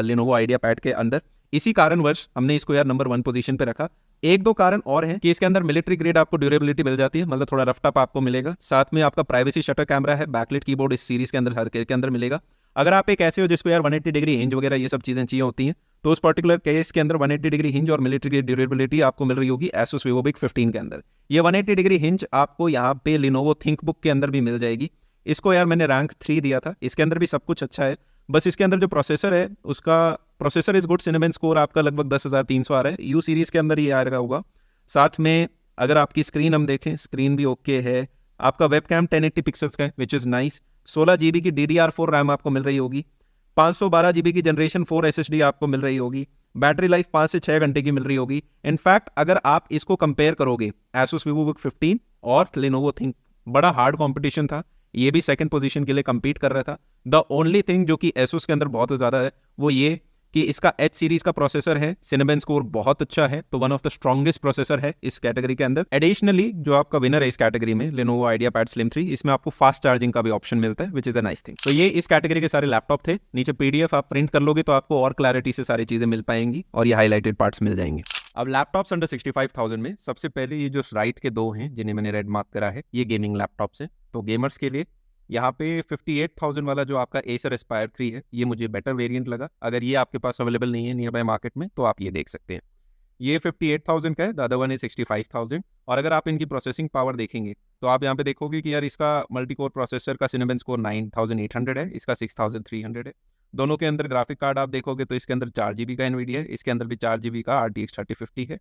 लिनोवो आइडियापैड के अंदर। इसी कारणवश हमने इसको यार नंबर 1 पोजीशन पे रखा। एक दो कारण और हैं कि इसके अंदर मिलिट्री ग्रेड आपको ड्यूरेबिलिटी मिल जाती है, मतलब थोड़ा रफ टफ आपको मिलेगा। साथ में आपका प्राइवेसी शटर कैमरा है, बैकलिट कीबोर्ड इस सीरीज के अंदर हर के अंदर मिलेगा। अगर आप एक ऐसे हो जिसको यार 180 डिग्री हिंज वगैरह ये सब चीजें चाहिए होती हैं, तो उस पर्टिकुलर केस के अंदर 180 डिग्री हिंज और मिलिट्री ग्रेड ड्यूरेबिलिटी आपको मिल रही होगी एसुस वीवोबुक 15 के अंदर। ये 180 डिग्री हिंज आपको यहाँ पे लिनोवो थिंकबुक के अंदर भी मिल जाएगी। इसको यार मैंने रैंक 3 दिया था, इसके अंदर भी सब कुछ अच्छा है, बस इसके अंदर जो प्रोसेसर है उसका processor is good, cinnamon score आपका लगभग 10,300 आ रहा है, यू सीरीज के अंदर ये आ रहा होगा। साथ में अगर आपकी स्क्रीन हम देखें, स्क्रीन भी ओके है। आपका वेबकैम 1080 पिक्सल्स का है विच इज़ नाइस। 16 GB की DDR4 रैम आपको मिल रही होगी, 512 GB की जनरेशन 4 SSD आपको मिल रही होगी, बैटरी लाइफ 5 से 6 घंटे की मिल रही होगी। इनफैक्ट अगर आप इसको कंपेयर करोगे एसुस वीवोबुक 15 और लेनोवो थिंक, बड़ा हार्ड कॉम्पिटिशन था, ये भी सेकंड पोजीशन के लिए कंपीट कर रहा था। द ओनली थिंग जो कि एसुस के अंदर बहुत ज़्यादा है वो ये कि इसका H सीरीज का प्रोसेसर है, सिनेमन स्कोर बहुत अच्छा है, तो one of the strongest processor है इस कैटेगरी के अंदर। एडिशनली जो आपका विनर है इस कैटेगरी में लिनोवो आइडियापैड स्लिम 3, इसमें आपको फास्ट चार्जिंग का भी ऑप्शन मिलता है which is a nice thing. तो ये इस कैटेगरी के सारे लैपटॉप थे। नीचे PDF आप प्रिंट कर लोगे तो आपको और क्लैरिटी से सारी चीजें मिल पाएंगी और ये हाईलाइटेड पार्ट्स मिल जाएंगे। अब लैपटॉप्स अंडर 65,000 में सबसे पहले ये जो राइट के दो हैं जिन्हें मैंने रेड मार्क करा है, ये गेमिंग लैपटॉप्स हैं। तो गेमर्स के लिए यहाँ पे 58,000 वाला जो आपका Acer Aspire 3 है, ये मुझे बेटर वेरिएंट लगा। अगर ये आपके पास अवेलेबल नहीं है नियर बाय मार्केट में तो आप ये देख सकते हैं। ये 58,000 का है, द अदर वन है 65,000। और अगर आप इनकी प्रोसेसिंग पावर देखेंगे तो आप यहाँ पे देखोगे कि यार इसका मल्टी कोर प्रोसेसर का सिनेमन स्कोर 9800 है, इसका 6300 है। दोनों के अंदर ग्राफिक कार्ड आप देखोगे तो इसके अंदर 4 GB का NVIDIA है, इसके अंदर भी 4 GB का RTX 3050 है।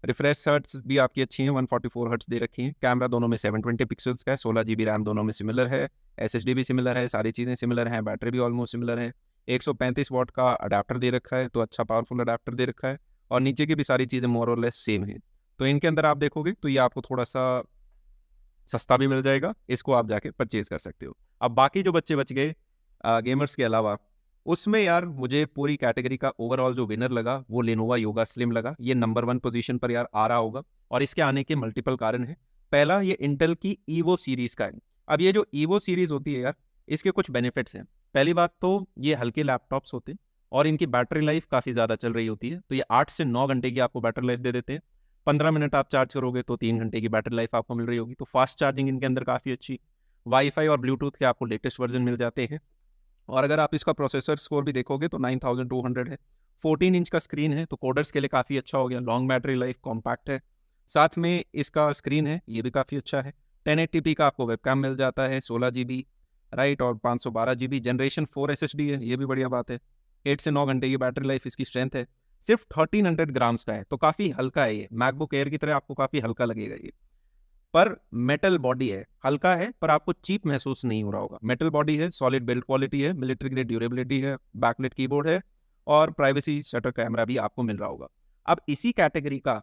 रिफ्रेश हर्ट्स भी आपकी अच्छी हैं, 144 हर्ट्स दे रखी हैं। कैमरा दोनों में 720 पिक्सल्स का है, 16 GB रैम दोनों में सिमिलर है, SSD भी सिमिलर है, सारी चीज़ें सिमिलर हैं, बैटरी भी ऑलमोस्ट सिमिलर है। 135 वॉट का अडाप्टर दे रखा है, तो अच्छा पावरफुल अडाप्टर दे रखा है, और नीचे की भी सारी चीज़ें मोर और लेस सेम हैं। तो इनके अंदर आप देखोगे तो ये आपको थोड़ा सा सस्ता भी मिल जाएगा, इसको आप जाके परचेज कर सकते हो। अब बाकी जो बच्चे बच गए गेमर्स के अलावा, उसमें यार मुझे पूरी कैटेगरी का ओवरऑल जो विनर लगा वो लेनोवा योगा स्लिम लगा। ये नंबर 1 पोजीशन पर यार आ रहा होगा, और इसके आने के मल्टीपल कारण हैं। पहला, ये इंटेल की ईवो सीरीज का है। अब ये जो ईवो सीरीज होती है यार, इसके कुछ बेनिफिट्स हैं। पहली बात तो ये हल्के लैपटॉप्स होते हैं और इनकी बैटरी लाइफ काफ़ी ज़्यादा चल रही होती है। तो ये 8 से 9 घंटे की आपको बैटरी लाइफ दे देते हैं। 15 मिनट आप चार्ज करोगे तो 3 घंटे की बैटरी लाइफ आपको मिल रही होगी। तो फास्ट चार्जिंग इनके अंदर काफ़ी अच्छी, वाईफाई और ब्लूटूथ के आपको लेटेस्ट वर्जन मिल जाते हैं। और अगर आप इसका प्रोसेसर स्कोर भी देखोगे तो 9200 है। 14 इंच का स्क्रीन है, तो कोडर्स के लिए काफ़ी अच्छा हो गया। लॉन्ग बैटरी लाइफ, कॉम्पैक्ट है। साथ में इसका स्क्रीन है, ये भी काफ़ी अच्छा है। 1080p का आपको वेबकैम मिल जाता है, 16 GB राइट, और 512 GB। जनरेशन 4 SSD है, ये भी बढ़िया बात है। 8 से 9 घंटे की बैटरी लाइफ इसकी स्ट्रेंथ है। सिर्फ 1300 ग्राम्स का है, तो काफ़ी हल्का है ये। मैकबुक एयर की तरह आपको काफ़ी हल्का लगेगा ये। पर मेटल बॉडी है, हल्का है पर आपको चीप महसूस नहीं हो रहा होगा। मेटल बॉडी है, सॉलिड बिल्ड क्वालिटी है, मिलिट्री ग्रेड ड्यूरेबिलिटी है, बैकलाइट कीबोर्ड है, और प्राइवेसी शटर कैमरा भी आपको मिल रहा होगा। अब इसी कैटेगरी का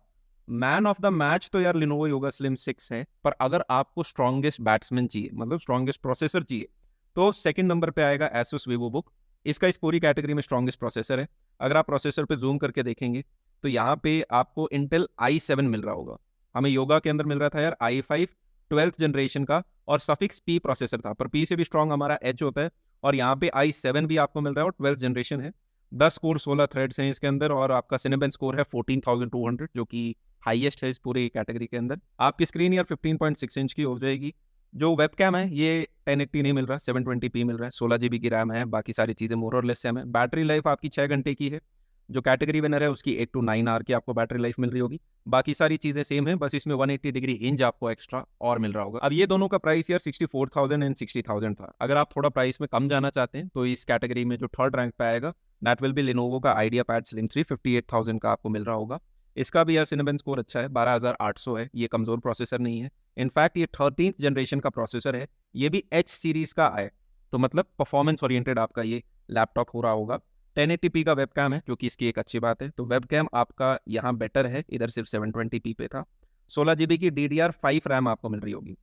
मैन ऑफ द मैच तो यार लिनोवो योगा स्लिम 6 है, पर अगर आपको स्ट्रॉन्गेस्ट बैट्समैन चाहिए, मतलब स्ट्रॉन्गेस्ट प्रोसेसर चाहिए, तो सेकंड नंबर पे आएगा एसुस वीवोबुक। इसका इस पूरी कैटेगरी में स्ट्रॉन्गेस्ट प्रोसेसर है। अगर आप प्रोसेसर पे जूम करके देखेंगे तो यहाँ पे आपको इंटेल i7 मिल रहा होगा। हमें योगा के अंदर मिल रहा था यार i5 12th जनरेशन का, और सफिक्स पी प्रोसेसर था, पर पी से भी स्ट्रॉन्ग हमारा एच होता है। और यहाँ पे i7 भी आपको मिल रहा है और 12th जनरेशन है। 10 कोर 16 थ्रेड्स हैं इसके अंदर, और आपका सिनेबेन स्कोर है 14200, जो कि हाईएस्ट है इस पूरी कैटेगरी के अंदर। आपकी स्क्रीन यार 15.6 इंच की हो जाएगी। जो वेबकैम है ये 1080 नहीं मिल रहा, 720p मिल रहा है। 16 GB की रैम है, बाकी सारी चीज़ें मोर और लेस सेम है। बैटरी लाइफ आपकी 6 घंटे की है। जो कैटेगरी विनर है उसकी 8 to 9 आवर की आपको बैटरी लाइफ मिल रही होगी। बाकी सारी चीज़ें सेम है, बस इसमें 180 डिग्री हिंज आपको एक्स्ट्रा और मिल रहा होगा। अब ये दोनों का प्राइस यार 64,000 एंड 60,000 था। अगर आप थोड़ा प्राइस में कम जाना चाहते हैं तो इस कैटेगरी में जो थर्ड रैंक पे आएगा दैट विल बी लिनोवो का आइडिया पैड स्लिम 3, 58,000 का आपको मिल रहा होगा। इसका भी यार सिनेबेन स्कोर अच्छा है, 12800 है। ये कमज़ोर प्रोसेसर नहीं है। इनफैक्ट ये 13th जनरेशन का प्रोसेसर है। ये भी एच सीरीज का है, तो मतलब परफॉर्मेंस ओरिएंटेड आपका ये लैपटॉप हो रहा होगा। 1080p का वेबकैम है, जो कि इसकी एक अच्छी बात है। तो वेबकैम आपका यहाँ बेटर है, इधर सिर्फ 720p पे था। 16 GB की DDR5 रैम आपको मिल रही होगी,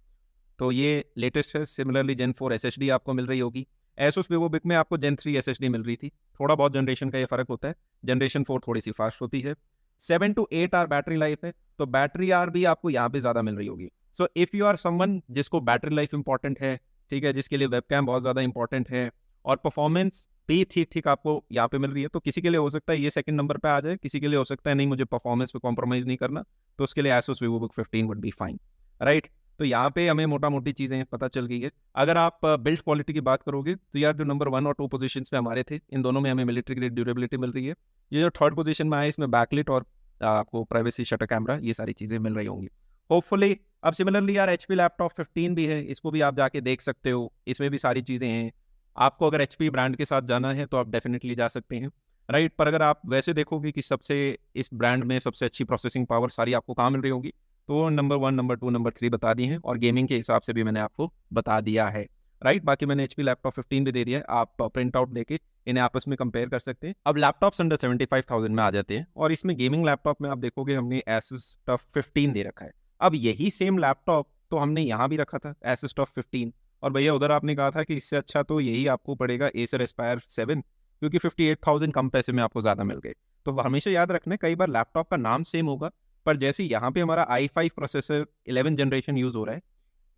तो ये लेटेस्ट है। सिमिलरली Gen 4 SSD आपको मिल रही होगी। एसुस वीवोबुक में आपको Gen 3 SSD मिल रही थी। थोड़ा बहुत जनरेशन का ये फर्क होता है, जनरेशन 4 थोड़ी सी फास्ट होती है। 7 to 8 आवर बैटरी लाइफ है, तो बैटरी आवर भी आपको यहाँ पे ज़्यादा मिल रही होगी। So if you are someone जिसको बैटरी लाइफ इंपॉर्टेंट है, ठीक है, जिसके लिए वेबकैम बहुत ज़्यादा इंपॉर्टेंट है, और परफॉर्मेंस भी ठीक ठीक आपको यहाँ पे मिल रही है, तो किसी के लिए हो सकता है ये सेकंड नंबर पे आ जाए। किसी के लिए हो सकता है नहीं, मुझे परफॉर्मेंस पे कॉम्प्रोमाइज़ नहीं करना, तो उसके लिए Asus VivoBook 15 would be fine, right. तो यहाँ पे हमें मोटा मोटी चीज़ें पता चल गई है। अगर आप बिल्ड क्वालिटी की बात करोगे तो यार जो नंबर 1 और 2 पोजीशंस पे हमारे थे, इन दोनों में हमें मिलिट्री ग्रेड ड्यूरेबिलिटी मिल रही है। ये जो थर्ड पोजीशन में आया, इसमें बैकलिट और आपको प्राइवेसी शटर कैमरा, ये सारी चीज़ें मिल रही होंगी होपफुली। अब सिमिलरली यार HP लैपटॉप 15 भी है, इसको भी आप जाके देख सकते हो। इसमें भी सारी चीज़ें हैं। आपको अगर HP ब्रांड के साथ जाना है तो आप डेफिनेटली जा सकते हैं, राइट। पर अगर आप वैसे देखोगे कि सबसे इस ब्रांड में सबसे अच्छी प्रोसेसिंग पावर सारी आपको कहाँ मिल रही होगी, तो नंबर 1, नंबर 2, नंबर 3 बता दी हैं, और गेमिंग के हिसाब से भी मैंने आपको बता दिया है, राइट। बाकी मैंने HP लैपटॉप 15 भी दे दिया है, आप प्रिंट आउट देके इन्हें आपस में कंपेयर कर सकते हैं। अब लैपटॉप्स अंडर 75,000 में आ जाते हैं, और इसमें गेमिंग लैपटॉप में आप देखोगे हमने Asus TUF 15 दे रखा है। अब यही सेम लैपटॉप तो हमने यहाँ भी रखा था, Asus TUF 15, और भैया उधर आपने कहा था कि इससे अच्छा तो यही आपको पड़ेगा Acer Aspire 7, क्योंकि 58,000 कम पैसे में आपको ज़्यादा मिल गए। तो हमेशा याद रखना, कई बार लैपटॉप का नाम सेम होगा, पर जैसे यहाँ पे हमारा i5 प्रोसेसर 11 जनरेशन यूज़ हो रहा है,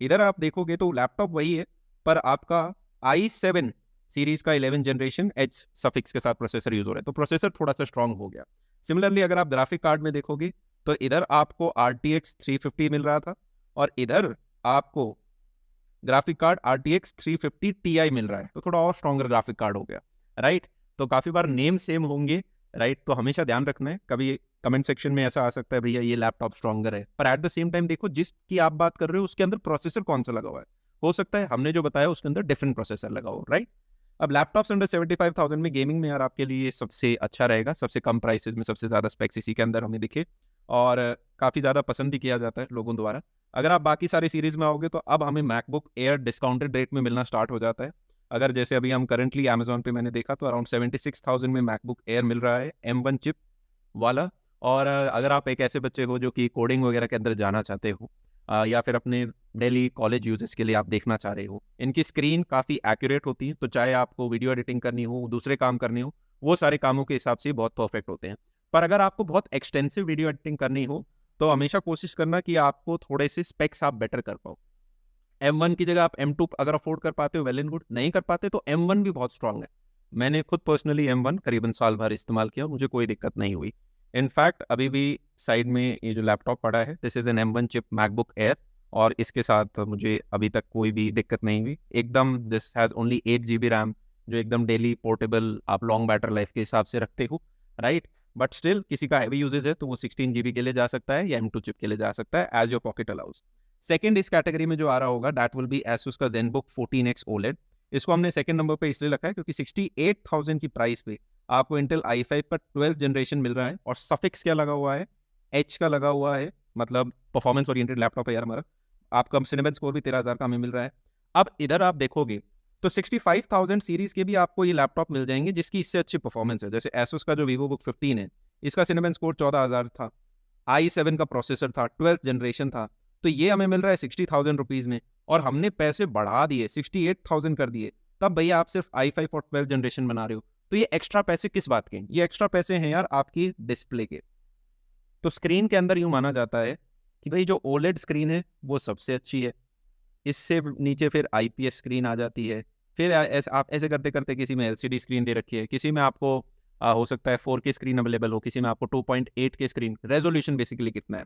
इधर आप देखोगे तो लैपटॉप वही है, पर आपका i7 सीरीज का 11 जनरेशन एच सफिक्स के साथ प्रोसेसर यूज हो रहा है, तो प्रोसेसर थोड़ा सा स्ट्रांग हो गया। सिमिलरली अगर आप ग्राफिक कार्ड में देखोगे तो इधर आपको RTX 350 मिल रहा था, और इधर आपको ग्राफिक कार्ड RTX 350 Ti मिल रहा है, तो थोड़ा और स्ट्रॉन्गर ग्राफिक कार्ड हो गया, राइट। तो काफ़ी बार नेम सेम होंगे, राइट। तो हमेशा ध्यान रखना है, कभी कमेंट सेक्शन में ऐसा आ सकता है भैया ये लैपटॉप स्ट्रॉन्गर है, पर एट द सेम टाइम देखो जिसकी आप बात कर रहे हो उसके अंदर प्रोसेसर कौन सा लगा हुआ है। हो सकता है हमने जो बताया उसके अंदर डिफरेंट प्रोसेसर लगा हो, राइट। अब लैपटॉप्स अंडर 75,000 में गेमिंग में यार आपके लिए सबसे अच्छा रहेगा, सबसे कम प्राइसेस में सबसे ज़्यादा स्पेक्स इसी के अंदर हमें दिखे, और काफ़ी ज़्यादा पसंद भी किया जाता है लोगों द्वारा। अगर आप बाकी सारी सीरीज़ में आओगे तो अब हमें मैकबुक एयर डिस्काउंटेड रेट में मिलना स्टार्ट हो जाता है। अगर जैसे अभी हम करंटली अमेजोन पे मैंने देखा तो अराउंड 76,000 में मैकबुक एयर मिल रहा है, M1 चिप वाला। और अगर आप एक ऐसे बच्चे हो जो कि कोडिंग वगैरह के अंदर जाना चाहते हो, या फिर अपने डेली कॉलेज यूजेस के लिए आप देखना चाह रहे हो। इनकी स्क्रीन काफ़ी एक्यूरेट होती है, तो चाहे आपको वीडियो एडिटिंग करनी हो, दूसरे काम करने हो, वो सारे कामों के हिसाब से बहुत परफेक्ट होते हैं। पर अगर आपको बहुत एक्सटेंसिव वीडियो एडिटिंग करनी हो तो हमेशा कोशिश करना कि आपको थोड़े से स्पेक्स आप बेटर कर पाओ। M1 की जगह आप M2 अगर अफोर्ड कर पाते हो वेल एंड गुड, नहीं कर पाते तो M1 भी बहुत स्ट्रांग है। मैंने खुद पर्सनली M1 करीबन साल भर इस्तेमाल किया, मुझे कोई दिक्कत नहीं हुई। इनफैक्ट अभी भी साइड में ये जो लैपटॉप पड़ा है, this is an M1 chip MacBook air, और इसके साथ मुझे अभी तक कोई भी दिक्कत नहीं हुई। एकदम this has only 8 GB RAM, जो एकदम डेली पोर्टेबल आप लॉन्ग बैटरी लाइफ के हिसाब से रखते हो, राइट। बट स्टिल किसी का हैवी यूजेज है तो वो 16 GB के लिए जा सकता है या M2 चिप के लिए जा सकता है, as your pocket allows. Second इस कैटेगरी में जो आ रहा होगा दैट विल बी Asus का ZenBook 14X OLED। इसको हमने सेकंड नंबर पे इसलिए रखा है क्योंकि 68,000 की प्राइस पे आपको Intel i5 का 12th जनरेशन मिल रहा है, और सफिक्स क्या लगा हुआ है, H का लगा हुआ है, मतलब परफॉर्मेंस ओरिएंटेड लैपटॉप है यार हमारा। आपका सिनेमन स्कोर भी 13,000 का हमें मिल रहा है। अब इधर आप देखोगे तो 65,000 सीरीज के भी आपको ये लैपटॉप मिल जाएंगे जिसकी इससे अच्छी परफॉर्मेंस है। जैसे Asus का जो VivoBook 15 है, इसका सिनेमन स्कोर 14,000 था, i7 का प्रोसेसर था, 12th जनरेशन था, तो ये हमें मिल रहा है 60,000 रुपीज़ में, और हमने पैसे बढ़ा दिए 68,000 कर दिए, तब भैया आप सिर्फ i5 और 12th जनरेशन बना रहे हो। तो ये एक्स्ट्रा पैसे किस बात के? ये एक्स्ट्रा पैसे हैं यार आपकी डिस्प्ले के। तो स्क्रीन के अंदर यूँ माना जाता है कि भाई जो OLED स्क्रीन है वो सबसे अच्छी है, इससे नीचे फिर IPS स्क्रीन आ जाती है, फिर आप ऐसे करते करते किसी में LCD स्क्रीन दे रखी है, किसी में आपको हो सकता है 4K स्क्रीन अवेलेबल हो, किसी में आपको 2.8K स्क्रीन, रेजोल्यूशन बेसिकली कितना है।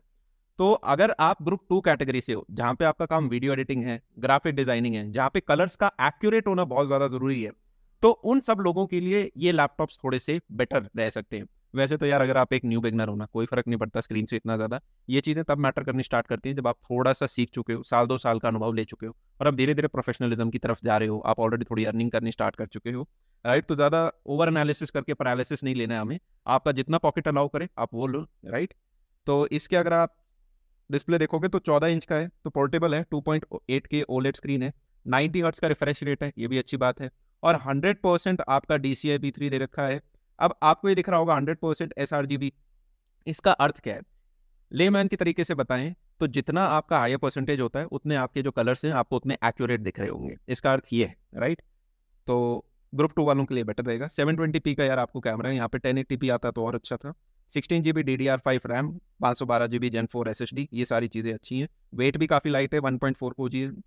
तो अगर आप ग्रुप 2 कैटेगरी से हो, जहाँ पे आपका काम वीडियो एडिटिंग है, ग्राफिक डिजाइनिंग है, जहाँ पे कलर्स का एक्यूरेट होना बहुत ज़्यादा ज़रूरी है, तो उन सब लोगों के लिए ये लैपटॉप्स थोड़े से बेटर रह सकते हैं। वैसे तो यार अगर आप एक न्यू बिगनर हो ना, कोई फर्क नहीं पड़ता स्क्रीन से इतना ज़्यादा, ये चीज़ें तब मैटर करनी स्टार्ट करती हैं जब आप थोड़ा सा सीख चुके हो, साल 2 साल का अनुभव ले चुके हो, और अब धीरे धीरे प्रोफेशनलिज्म की तरफ जा रहे हो, आप ऑलरेडी थोड़ी अर्निंग करनी स्टार्ट कर चुके हो, राइट। तो ज़्यादा ओवर एनालिसिस करके पैरालिसिस नहीं लेना है हमें, आपका जितना पॉकेट अलाउ करे आप वो लो, राइट। तो इसके अगर आप डिस्प्ले देखोगे तो 14 इंच का है, तो पोर्टेबल है, 2.8K OLED स्क्रीन है, 90 हर्ट्ज का रिफ्रेश रेट है, ये भी अच्छी बात है, और 100% आपका DCI B3 दे रखा है। अब आपको ये दिख रहा होगा 100% sRGB, इसका अर्थ क्या है? लेमैन के तरीके से बताएं तो जितना आपका हायर परसेंटेज होता है उतने आपके जो कलर्स हैं आपको उतने एक्यूरेट दिख रहे होंगे, इसका अर्थ ये है, राइट। तो ग्रुप 2 वालों के लिए बेटर रहेगा। 720p का यार आपको कैमरा है, यहाँ पे 1080p आता तो और अच्छा था। 16 GB DDR5 RAM, 512 GB Gen 4 SSD, ये सारी चीज़ें अच्छी हैं। वेट भी काफ़ी लाइट है, 1.4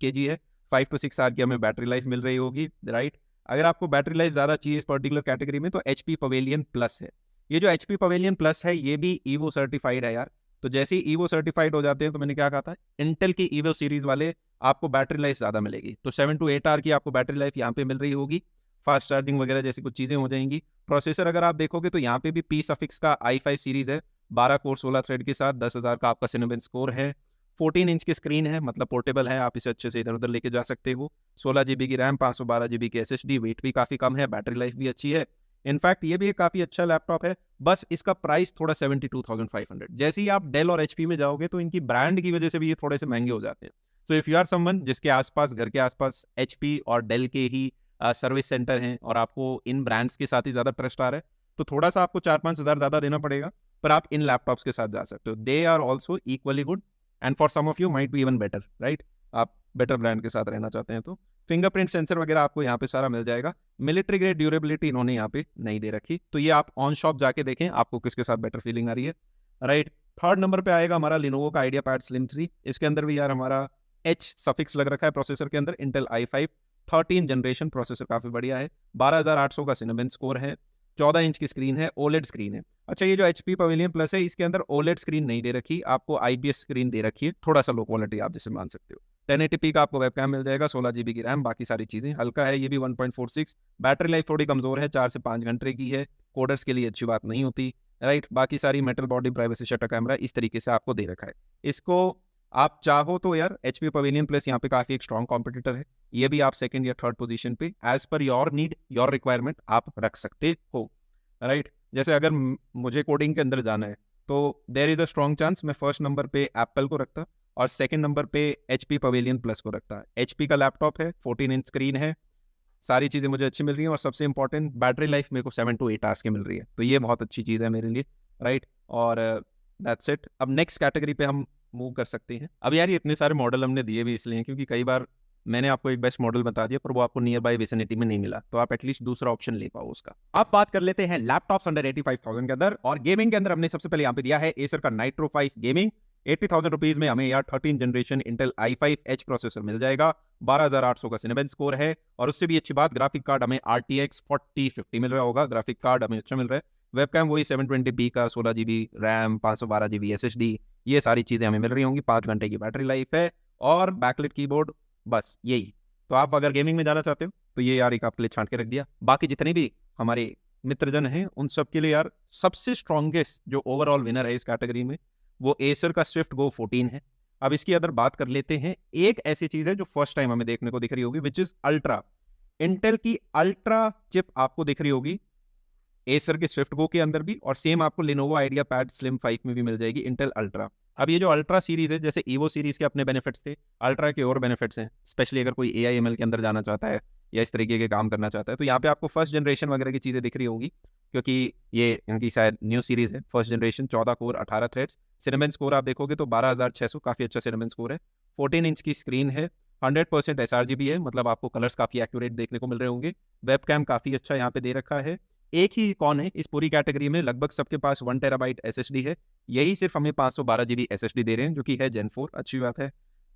kg है, 5 to 6 आवर की हमें बैटरी लाइफ मिल रही होगी, राइट। अगर आपको बैटरी लाइफ ज़्यादा चाहिए इस पर्टिकुलर कैटेगरी में तो HP पवेलियन प्लस है। ये जो HP पवेलियन प्लस है ये भी EVO सर्टिफाइड है यार। तो जैसे ही EVO सर्टिफाइड हो जाते हैं तो मैंने क्या कहा था, इंटेल की EVO सीरीज वाले आपको बैटरी लाइफ ज़्यादा मिलेगी, तो 7 to 8 आवर की आपको बैटरी लाइफ यहाँ पे मिल रही होगी, फास्ट चार्जिंग वगैरह जैसी कुछ चीज़ें हो जाएंगी। प्रोसेसर अगर आप देखोगे तो यहाँ पे भी P सफिक्स का i5 सीरीज है, 12 कोर 16 थ्रेड के साथ, 10,000 का आपका सिनेमन स्कोर है, 14 इंच की स्क्रीन है, मतलब पोर्टेबल है, आप इसे अच्छे से इधर उधर लेके जा सकते हो। 16 GB की रैम, 512 GB की SSD, वेट भी काफ़ी कम है, बैटरी लाइफ भी अच्छी है। इनफैक्ट ये भी एक काफ़ी अच्छा लैपटॉप है, बस इसका प्राइस थोड़ा 72,500। जैसे ही आप डेल और HP में जाओगे तो इनकी ब्रांड की वजह से भी ये थोड़े से महंगे हो जाते हैं। So if you are someone जिसके आसपास घर के आसपास HP और डेल के ही सर्विस सेंटर हैं और आपको इन ब्रांड्स के साथ ही ज़्यादा ट्रस्ट आ रहा है, तो थोड़ा सा आपको 4-5 हज़ार ज़्यादा देना पड़ेगा, पर आप इन लैपटॉप्स के साथ जा सकते हो। They are also equally good and for some of you might be even better, right. आप बेटर ब्रांड के साथ रहना चाहते हैं तो फिंगरप्रिंट सेंसर वगैरह आपको यहाँ पे सारा मिल जाएगा। मिलिट्री ग्रेड ड्यूरेबिलिटी इन्होंने यहाँ पे नहीं दे रखी, तो ये आप ऑन शॉप जाके देखें आपको किसके साथ बेटर फीलिंग आ रही है, राइट। थर्ड नंबर पे आएगा हमारा लिनोवो का आइडियापैड स्लिम 3। इसके अंदर भी यार हमारा H सफिक्स लग रखा है प्रोसेसर के अंदर, इंटेल i5 13 जनरेशन प्रोसेसर काफ़ी बढ़िया है, 12,800 का सिनेमन स्कोर है, 14 इंच की स्क्रीन है, OLED स्क्रीन है। अच्छा, ये जो HP पवेलियन प्लस है इसके अंदर OLED स्क्रीन नहीं दे रखी, आपको IPS स्क्रीन दे रखी है, थोड़ा सा लो क्वालिटी आप जिसे मान सकते हो। 1080p का आपको वेबकैम मिल जाएगा, 16 GB की रैम, बाकी सारी चीज़ें, हल्का है ये भी 1.46, बैटरी लाइफ थोड़ी कमज़ोर है, 4 से 5 घंटे की है, कोडर्स के लिए अच्छी बात नहीं होती, राइट। बाकी सारी metal body privacy shutter camera इस तरीके से आपको दे रखा है। इसको आप चाहो तो यार HP पवेलियन प्लस यहाँ पे काफ़ी एक स्ट्रॉन्ग कॉम्पिटिटर है, ये भी आप सेकंड या थर्ड पोजीशन पे एज पर योर नीड योर रिक्वायरमेंट आप रख सकते हो, राइट। जैसे अगर मुझे कोडिंग के अंदर जाना है तो there is a strong chance मैं फर्स्ट नंबर पे एप्पल को रखता और सेकंड नंबर पे HP पवेलियन प्लस को रखता है। HP का लैपटॉप है, 14 इंच स्क्रीन है, सारी चीज़ें मुझे अच्छी मिल रही हैं, और सबसे इंपॉर्टेंट बैटरी लाइफ मेरे को 7 to 8 आवर्स की मिल रही है, तो ये बहुत अच्छी चीज़ है मेरे लिए, राइट। और दैट्स इट। अब नेक्स्ट कैटेगरी पे हम मूव कर सकते हैं। अब यार ये इतने सारे मॉडल हमने दिए भी इसलिए क्योंकि कई बार मैंने आपको एक बेस्ट मॉडल बता दिया पर वो आपको नियर बाय विसिनिटी में नहीं मिला, तो आप एटलीस्ट दूसरा ऑप्शन ले पाओ उसका। अब बात कर लेते हैं लैपटॉप्स अंडर 85,000 के अंदर, और गेमिंग के अंदर हमने सबसे पहले यहाँ पे दिया है एसर का नाइट्रो 5 गेमिंग। 80,000 रुपीज में हमें यार 13 जनरेशन इंटेल i5H प्रोसेसर मिल जाएगा, 12,800 का सिनेमेंस स्कोर है, और उससे भी अच्छी बात ग्राफिक कार्ड हमें RTX 4050 मिल रहा होगा, ग्राफिक कार्ड हमें अच्छा मिल रहा है। वेबकैम वही 720p का, 16GB रैम, 512GB SSD, ये सारी चीजें हमें मिल रही होंगी, 5 घंटे की बैटरी लाइफ है, और बैकलिट कीबोर्ड, बस यही। तो आप अगर गेमिंग में जाना चाहते हो तो ये यार एक आपके लिए छांट के रख दिया। बाकी जितने भी हमारे मित्रजन हैं उन सब के लिए यार सबसे स्ट्रॉन्गेस्ट जो ओवरऑल विनर है इस कैटेगरी में वो एसर का स्विफ्ट गो 14 है। अब इसकी अगर बात कर लेते हैं, एक ऐसी चीज है जो फर्स्ट टाइम हमें देखने को दिख रही होगी, विच इज अल्ट्रा। इंटेल की अल्ट्रा चिप आपको दिख रही होगी एसर के स्विफ्ट गो के अंदर भी, और सेम आपको लिनोवो आइडिया पैड स्लिम 5 में भी मिल जाएगी इंटेल अल्ट्रा। अब ये जो अल्ट्रा सीरीज है, जैसे ईवो सीरीज के अपने बेनिफिट्स थे, अल्ट्रा के और बेनिफिट्स हैं, स्पेशली अगर कोई AIML के अंदर जाना चाहता है या इस तरीके के काम करना चाहता है, तो यहाँ पे आपको फर्स्ट जनरेशन वगैरह की चीजें दिख रही होगी, क्योंकि ये इनकी शायद न्यू सीरीज है, first generation, 14 core 18 threads. Cinnamon score आप देखोगे तो 12,600, काफी अच्छा सिनेमन स्कोर है। 14 इंच की स्क्रीन है, 100% sRGB है, मतलब आपको कलर्स काफी एक्यूरेट देखने को मिल रहे होंगे। वेबकैम काफी अच्छा यहाँ पे दे रखा है। एक ही कौन है इस पूरी कैटेगरी में, लगभग सबके पास 1 TB SSD है, यही सिर्फ हमें 512GB SSD दे रहे हैं, जो कि है Gen 4, अच्छी बात है।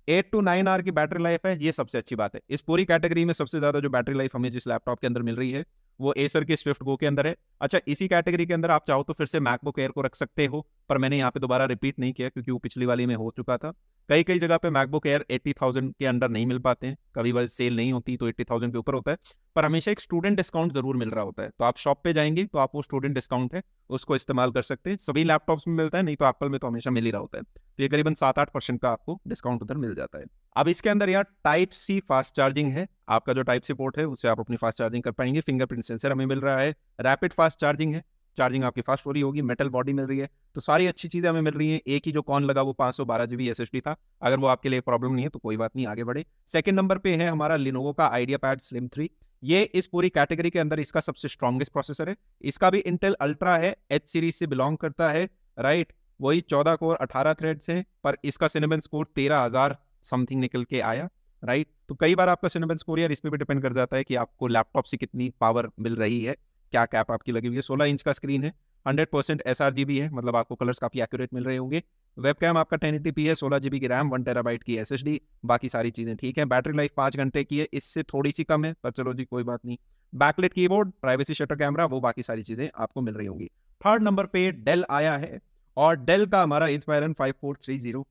8 to 9 आवर की बैटरी लाइफ है, ये सबसे अच्छी बात है। इस पूरी कैटेगरी में सबसे ज्यादा जो बैटरी लाइफ हमें जिस लैपटॉप के अंदर मिल रही है वो एसर के स्विफ्ट गो के अंदर है। अच्छा, इसी कैटेगरी के अंदर आप चाहो तो फिर से मैकबुक एयर को रख सकते हो, पर मैंने यहाँ पे दोबारा रिपीट नहीं किया क्योंकि वो पिछली वाली में हो चुका था। कई कई जगह पे मैकबुक एयर 80,000 के अंडर नहीं मिल पाते हैं, कभी बार सेल नहीं होती तो 80,000 के ऊपर होता है, पर हमेशा एक स्टूडेंट डिस्काउंट जरूर मिल रहा होता है। तो आप शॉप पे जाएंगे तो आप वो स्टूडेंट डिस्काउंट है उसको इस्तेमाल कर सकते हैं। सभी लैपटॉप्स में मिलता है, नहीं तो एप्पल में तो हमेशा मिल ही रहा होता है, तो ये करीबन 7-8% का आपको डिस्काउंट उधर मिल जाता है। अब इसके अंदर यार टाइप सी फास्ट चार्जिंग है, आपका जो टाइप सी पोर्ट है उससे आप अपनी फास्ट चार्जिंग कर पाएंगे। फिंगरप्रिंट सेंसर हमें मिल रहा है, रैपिड फास्ट चार्जिंग है, चार्जिंग आपकी फास्ट हो रही होगी, मेटल बॉडी मिल रही है, तो सारी अच्छी चीजें हमें मिल रही हैं। एक ही जो कॉन लगा वो 512GB SSD था, अगर वो आपके लिए प्रॉब्लम नहीं है तो कोई बात नहीं, आगे बढ़े। सेकंड नंबर पे है हमारा लिनोवो का आइडिया पैड स्लिम 3, ये इस पूरी कैटेगरी के अंदर इसका सबसे स्ट्रॉन्गेस्ट प्रोसेसर है। इसका भी इंटेल अल्ट्रा है, H सीरीज से बिलोंग करता है, राइट, वही 14 कोर 18 थ्रेड्स हैं, पर इसका सिनेमन स्कोर 13,000 समथिंग निकल के आया, राइट। तो कई बार आपका सिनेमन स्कोर यार इस पे भी डिपेंड कर जाता है कि आपको लैपटॉप से कितनी पावर मिल रही है, क्या कैप आपकी लगी हुई है। 16 इंच का स्क्रीन है, 100% sRGB है, मतलब आपको कलर्स काफी एक्यूरेट मिल रहे होंगे। वेबकैम आपका 1080p है, 16GB की रैम, 1 TB की SSD, बाकी सारी चीजें ठीक है। बैटरी लाइफ 5 घंटे की है, इससे थोड़ी सी कम है, पर चलो जी कोई बात नहीं। Backlit keyboard, privacy shutter camera, वो बाकी सारी चीजें आपको मिल रही होंगी। थर्ड नंबर पे डेल आया है, और डेल का हमारा इंस्पायरन 5430,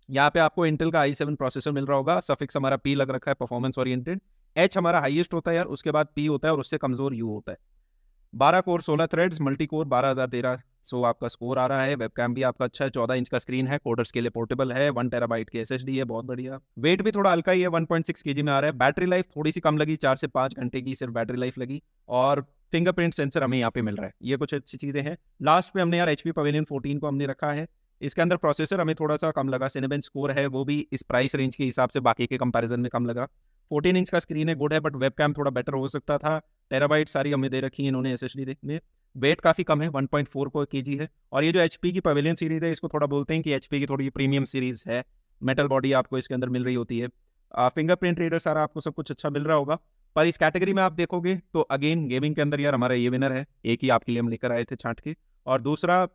यहाँ पे आपको इंटेल का i7 प्रोसेसर मिल रहा होगा, सफिक्स हमारा P लग रखा है, परफॉर्मेंस ओरिएंटेड। H हमारा हाईएस्ट होता है यार, उसके बाद P होता है, और उससे कमजोर U होता है। 12 कोर 16 थ्रेड्स, मल्टी कोर, 12,1300 आपका स्कोर आ रहा है। वेबकैम भी आपका अच्छा है, 14 इंच का स्क्रीन है, कोडर्स के लिए पोर्टेबल है, 1 TB की SSD है, बहुत बढ़िया। वेट भी थोड़ा हल्का ही है, 1.6 kg में आ रहा है। बैटरी लाइफ थोड़ी सी कम लगी, 4 से 5 घंटे की सिर्फ बैटरी लाइफ लगी, और फिंगरप्रिंट सेंसर हमें यहाँ पे मिल रहा है, ये कुछ अच्छी चीजें हैं। लास्ट पे हमने यार HP पवेलियन 14 को हमने रखा है, इसके अंदर प्रोसेसर हमें थोड़ा सा कम लगा, सिनेमन स्कोर है वो भी इस प्राइस रेंज के हिसाब से बाकी के कंपैरिजन में कम लगा। 14 इंच का स्क्रीन है, गुड है, बट वेबकैम थोड़ा बेटर हो सकता था। टेराबाइट सारी हमें दे रखी है इन्होंने SSD देखने। वेट काफी कम है, 1.4 kg है। और ये जो HP की पवेलियन सीरीज है, इसको थोड़ा बोलते हैं कि HP की थोड़ी प्रीमियम सीरीज है, मेटल बॉडी आपको इसके अंदर मिल रही होती है। फिंगरप्रिंट रीडर सारा आपको सब कुछ अच्छा मिल रहा होगा। पर इस कैटेगरी में आप देखोगे तो अगेन गेमिंग के अंदर यार हमारा ये विनर है, एक ही आपके लिए हम लेकर आए थे छांट के। और दूसरा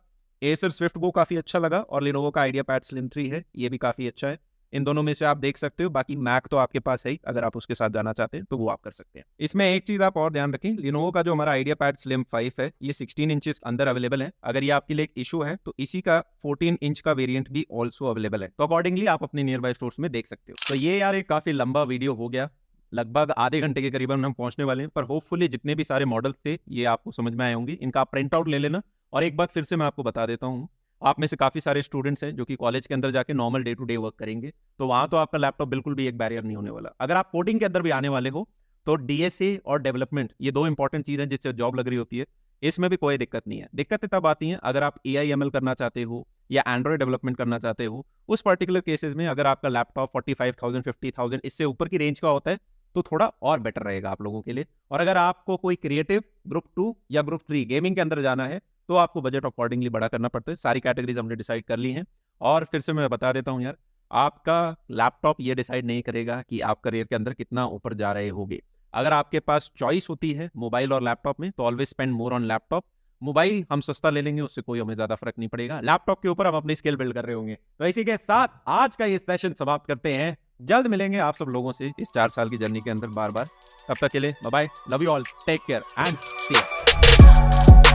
एसर स्विफ्ट गो काफी अच्छा लगा, और लिनोवो का आइडिया पैड स्लिम 3 है, ये भी काफी अच्छा है। इन दोनों में से आप देख सकते हो, बाकी मैक तो आपके पास है ही, अगर आप उसके साथ जाना चाहते हैं तो वो आप कर सकते हैं। इसमें एक चीज आप और ध्यान रखें, लिनोवो का जो हमारा आइडिया पैड स्लिम 5 है, ये 16 इंचेस अंदर अवेलेबल है। अगर ये आपके लिए एक इशू है तो इसी का 14 इंच का वेरिएंट भी ऑल्सो अवेलेबल है, तो अकॉर्डिंगली आप अपने नियर बाय स्टोर्स में देख सकते हो। तो ये यार एक काफी लंबा वीडियो हो गया, लगभग आधे घंटे के करीबन हम पहुंचने वाले हैं, पर होपफुली जितने भी सारे मॉडल थे ये आपको समझ में आए होंगे। इनका आप प्रिंट आउट ले लेना। और एक बात फिर से मैं आपको बता देता हूँ, आप में से काफी सारे स्टूडेंट्स हैं जो कि कॉलेज के अंदर जाके normal day to day work करेंगे, तो वहां तो आपका लैपटॉप बिल्कुल भी एक बैरियर नहीं होने वाला। अगर आप कोडिंग के अंदर भी आने वाले हो तो DSA और डेवलपमेंट, ये दो इंपॉर्टेंट चीजें जिससे जॉब लग रही होती है, इसमें भी कोई दिक्कत नहीं है। दिक्कतें तब आती हैं अगर आप AIML करना चाहते हो या एंड्रॉइड डेवलपमेंट करना चाहते हो। उस पर्टिकुलर केसेस में अगर आपका लैपटॉप 45,000 50,000 इससे ऊपर की रेंज का होता है तो थोड़ा और बेटर रहेगा आप लोगों के लिए। और अगर आपको कोई क्रिएटिव ग्रुप 2 या ग्रुप 3 गेमिंग के अंदर जाना है तो आपको बजट अकॉर्डिंगली बड़ा करना पड़ता है। सारी कैटेगरीज हमने डिसाइड कर ली हैं, और फिर से मैं बता देता हूँ यार, आपका लैपटॉप ये डिसाइड नहीं करेगा कि आप करियर के अंदर कितना ऊपर जा रहे होगे। अगर आपके पास चॉइस होती है मोबाइल और लैपटॉप में, तो always spend more on laptop. Mobile हम सस्ता ले लेंगे, उससे कोई हमें ज्यादा फर्क नहीं पड़ेगा। लैपटॉप के ऊपर हम अपनी स्किल बिल्ड कर रहे होंगे। तो इसी के साथ आज का ये सेशन समाप्त करते हैं। जल्द मिलेंगे आप सब लोगों से इस 4 साल की जर्नी के अंदर बार बार। तब तक के लिए bye bye, love you all, take care and see you.